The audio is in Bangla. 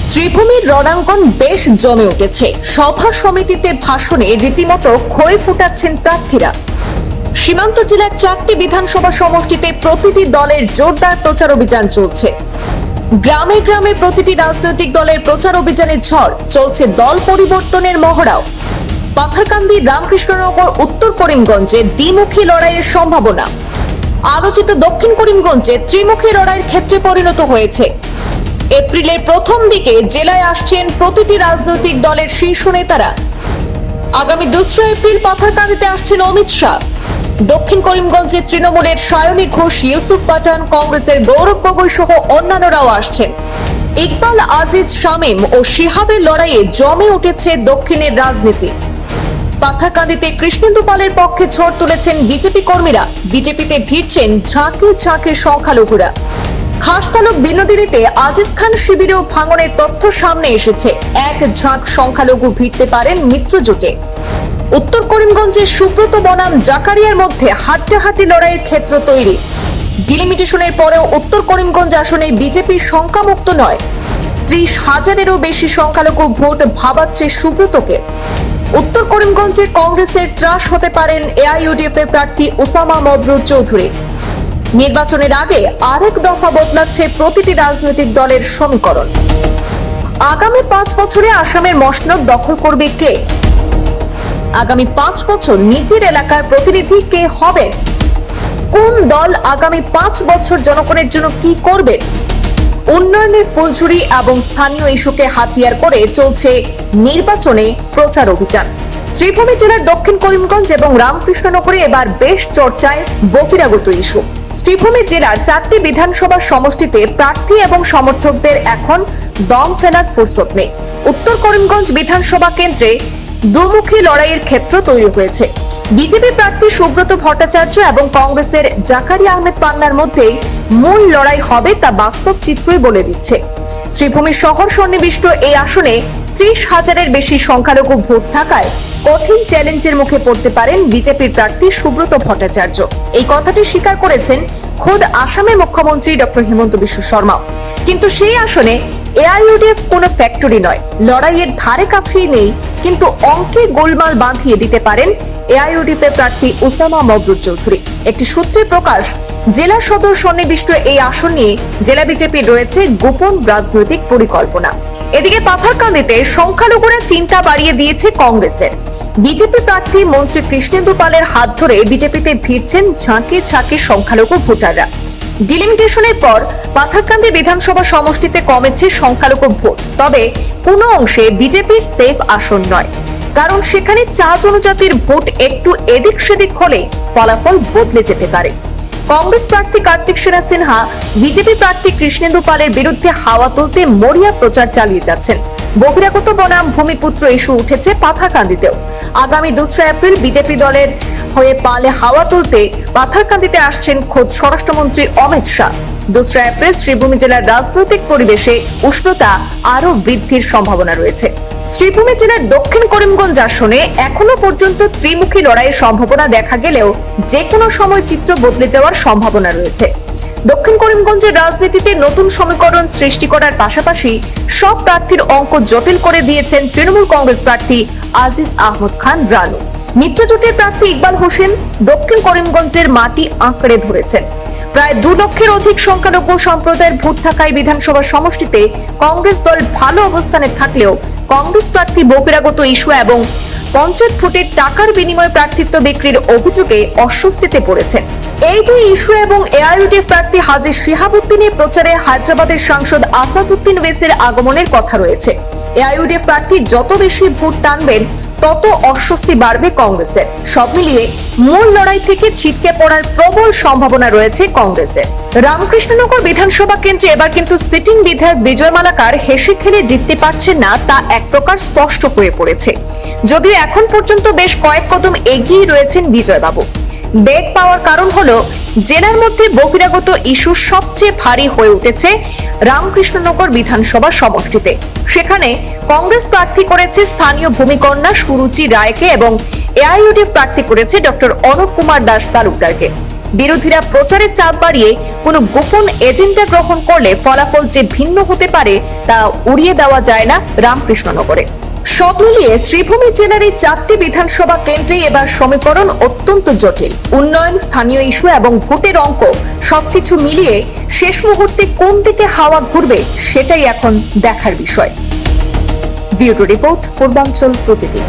শ্রীভূমির রণাঙ্গন বেশ জমে উঠেছে। সভা সমিতিতে ভাষণে রীতিমতো ক্ষয় ফুটাচ্ছেন প্রার্থীরা। সীমান্ত জেলার 4টি বিধানসভা সমষ্টিতে প্রতিটি দলের জোরদার প্রচার অভিযান চলছে। গ্রামে গ্রামে প্রতিটি রাজনৈতিক দলের প্রচার অভিযানের ঝড় চলছে। দল পরিবর্তনের মহড়াও। পাথারকান্দি, রামকৃষ্ণনগর, উত্তর করিমগঞ্জে দ্বিমুখী লড়াইয়ের সম্ভাবনা। আলোচিত দক্ষিণ করিমগঞ্জে ত্রিমুখী লড়াইয়ের ক্ষেত্রে পরিণত হয়েছে। এপ্রিলের প্রথম দিকে জেলায় আসছেন প্রতিটি রাজনৈতিক দলের শীর্ষ নেতারা। আগামী 2 এপ্রিল পাথারকান্দিতে আসছেন অমিত শাহ। দক্ষিণ করিমগঞ্জে তৃণমূলের সায়নী ঘোষ, ইউসুফ পাঠান, কংগ্রেসের গৌরব গগৈ সহ অন্যান্যরাও আসছেন। ইকবাল আজিজ, শামীম ও শিহাবের লড়াইয়ে জমে উঠেছে দক্ষিণের রাজনীতি। পাথারকান্দিতে কৃষ্ণেন্দু পালের পক্ষে ঝড় তুলেছেন বিজেপি কর্মীরা। বিজেপিতে ভিড়ছেন ঝাঁকে ঝাঁকে সংখ্যালঘুরা। খাসতালুক বিনোদিনীতে আজিজ খান শিবিরেও ভাঙনের তথ্য সামনে এসেছে। এক ঝাঁক সংখ্যালঘু ভিড়তে পারেন মিত্রজোটে। উত্তর করিমগঞ্জের সুব্রত বনাম জাকারিয়ার মধ্যে হাড্ডাহাড্ডি লড়াইয়ের ক্ষেত্র তৈরি। ডিলিমিটেশনের পরেও উত্তর করিমগঞ্জ আসনে বিজেপির সংখ্যামুক্ত নয়। 30,000-এরও বেশি সংখ্যালঘু ভোট ভাবাচ্ছে সুব্রতকে। উত্তর করিমগঞ্জে কংগ্রেসের ত্রাস হতে পারেন এআইইউডিএফ এর প্রার্থী ওসামা মবরুর চৌধুরী। নির্বাচনের আগে আরেক দফা বদলাচ্ছে প্রতিটি রাজনৈতিক দলের সমীকরণ। আগামী 5 বছরে আসামের মসনদ দখল করবে কে? আগামী 5 বছর নিজের এলাকার প্রতিনিধি কে হবে? কোন দল আগামী 5 বছর জনগণের জন্য কি করবে? উন্নয়নের ফুলঝুরি এবং স্থানীয় ইস্যুকে হাতিয়ার করে চলছে নির্বাচনে প্রচার অভিযান। শ্রীভূমি জেলার দক্ষিণ করিমগঞ্জ এবং রামকৃষ্ণনগরে এবার বেশ চর্চায় বহিরাগত ইস্যু। শ্রীভূমি জেলার 4টি বিধানসভা সমষ্টিতে প্রার্থী এবং সমর্থকদের এখন দম ফেলার ফুরসত নেই। উত্তর করিমগঞ্জ বিধানসভা কেন্দ্রে দুমুখী লড়াইয়ের ক্ষেত্র তৈরি হয়েছে। বিজেপি প্রার্থী সুব্রত ভট্টাচার্য এবং কংগ্রেসের জাকারিয়া আহমেদ পান্নার মধ্যে মূল লড়াই হবে তা বাস্তব চিত্রই বলে দিচ্ছে। শ্রীভূমির শহর সন্নিবিষ্ট এই আসনে 30,000-এর বেশি সংখ্যালঘু ভোট থাকায় কঠিন চ্যালেঞ্জের মুখে পড়তে পারেন বিজেপির প্রার্থী সুব্রত ভট্টাচার্য। এই কথাটি স্বীকার করেছেন খোদ আসামের মুখ্যমন্ত্রী ডক্টর হিমন্ত বিশ্ব শর্মা। কিন্তু সেই আসনে এআইইউডিএফ কোনো ফ্যাক্টরি নয়, লড়াইয়ের ধারে কাছেই নেই, কিন্তু অঙ্কে গোলমাল বাঁধিয়ে দিতে পারেন এআইইউডিএফ এর প্রার্থী ওসামা মবরুর চৌধুরী। একটি সূত্রে প্রকাশ, জেলা সদর সন্নিবিষ্ট এই আসন নিয়ে জেলা বিজেপির রয়েছে গোপন রাজনৈতিক পরিকল্পনা। এদিকে পাথারকান্দিতে সংখ্যালঘুরা চিন্তা বাড়িয়ে দিয়েছে কংগ্রেসের। বিজেপি প্রার্থী মন্ত্রী কৃষ্ণেন্দু পালের হাত ধরে বিজেপিতে ভিড়ছেন ঝাঁকে ঝাঁকে সংখ্যালঘু ভোটাররা। ডিলিমিটেশনের পর পাথারকান্দি বিধানসভা সমষ্টিতে কমেছে সংখ্যালঘু ভোট, তবে কোনো অংশে বিজেপির সেফ আসন নয়, কারণ সেখানে 4 জনজাতির ভোট একটু এদিক সেদিক হলে ফলাফল বদলে যেতে পারে। কংগ্রেস প্রার্থী কার্তিক সেনা সিনহা বিজেপি প্রার্থী কৃষ্ণেন্দু পালের বিরুদ্ধে হাওয়া তুলতে মরিয়া প্রচার চালিয়ে যাচ্ছেন। বহিরাগত বনাম ভূমিপুত্র ইস্যু উঠেছে পাথারকান্দিতেও। আগামী 2 এপ্রিল বিজেপি দলের হয়ে পালে হাওয়া তুলতে পাথারকান্দিতে আসছেন খোদ স্বরাষ্ট্রমন্ত্রী অমিত শাহ। 2 এপ্রিল শ্রীভূমি জেলার রাজনৈতিক পরিবেশে উষ্ণতা আরো বৃদ্ধির সম্ভাবনা রয়েছে। শ্রীভূমি জেলার দক্ষিণ করিমগঞ্জ আসনে এখনো পর্যন্ত ত্রিমুখী লড়াইয়ের সম্ভাবনা দেখা গেলেও যে কোনো সময় চিত্র বদলে যাওয়ার সম্ভাবনা রয়েছে। দক্ষিণ করিমগঞ্জের রাজনীতিতে নতুন সমীকরণ সৃষ্টি করার পাশাপাশি সব প্রার্থীর অঙ্ক জটিল করে দিয়েছেন তৃণমূল কংগ্রেস প্রার্থী আজিজ আহমদ খান রানু। মিত্রজোটের প্রার্থী ইকবাল হোসেন দক্ষিণ করিমগঞ্জের মাটি আঁকড়ে ধরেছেন। প্রায় 2 লক্ষের অধিক সংখ্যালঘু সম্প্রদায়ের ভোট থাকায় বিধানসভা সমষ্টিতে কংগ্রেস দল ভালো অবস্থানে থাকলেও কংগ্রেস প্রার্থী বহিরাগত ইস্যু এবং পঞ্চায়েত ভোটের টাকার বিনিময়ে প্রার্থিত্ব বিক্রির অভিযোগে অস্বস্তিতে পড়েছেন। এই 2 ইস্যু এবং এআইইউডিএফ প্রার্থী হাজী শিহাবুদ্দিনের প্রচারে হায়দ্রাবাদের সাংসদ আসাদুদ্দিন ওয়েসের আগমনের কথা রয়েছে। এআইইউডিএফ প্রার্থী যত বেশি ভোট টানবেন তত অস্বস্তি বাড়বে কংগ্রেসের। সব মিলিয়ে মূল লড়াই থেকে ছিটকে পড়ার প্রবল সম্ভাবনা রয়েছে কংগ্রেসের। রামকৃষ্ণনগর বিধানসভা কেন্দ্রে এবার কিন্তু সিটিং বিধায়ক বিজয় মালাকার হেসে খেলে জিততে পারছেন না, তা এক প্রকার স্পষ্ট হয়ে পড়েছে। যদিও এখন পর্যন্ত বেশ কয়েক কদম এগিয়ে রয়েছেন বিজয়বাবু। বেগ পাওয়ার কারণ হলো জেলার মধ্যে বহিরাগত ইস্যু সবচেয়ে ভারী হয়ে উঠেছে রামকৃষ্ণনগর বিধানসভা সমষ্টিতে। সেখানে কংগ্রেস প্রার্থী করেছে স্থানীয় ভূমিকন্যা সুরুচি রায়কে এবং এআইইউডিএফ প্রার্থী করেছে ডক্টর অনুপ কুমার দাস তালুকদারকে। বিরোধীরা প্রচারের চাপ বাড়িয়ে কোনো গোপন এজেন্ডা গ্রহণ করলে ফলাফল যে ভিন্ন হতে পারে তা উড়িয়ে দেওয়া যায় না রামকৃষ্ণনগরে। সব মিলিয়ে শ্রীভূমি জেলার এই 4টি বিধানসভা কেন্দ্রে এবার সমীকরণ অত্যন্ত জটিল। উন্নয়ন, স্থানীয় ইস্যু এবং ভোটের অঙ্ক সবকিছু মিলিয়ে শেষ মুহূর্তে কোন দিকে হাওয়া ঘুরবে সেটাই এখন দেখার বিষয়। ব্যুরো রিপোর্ট, পূর্বাঞ্চল প্রতিদিন।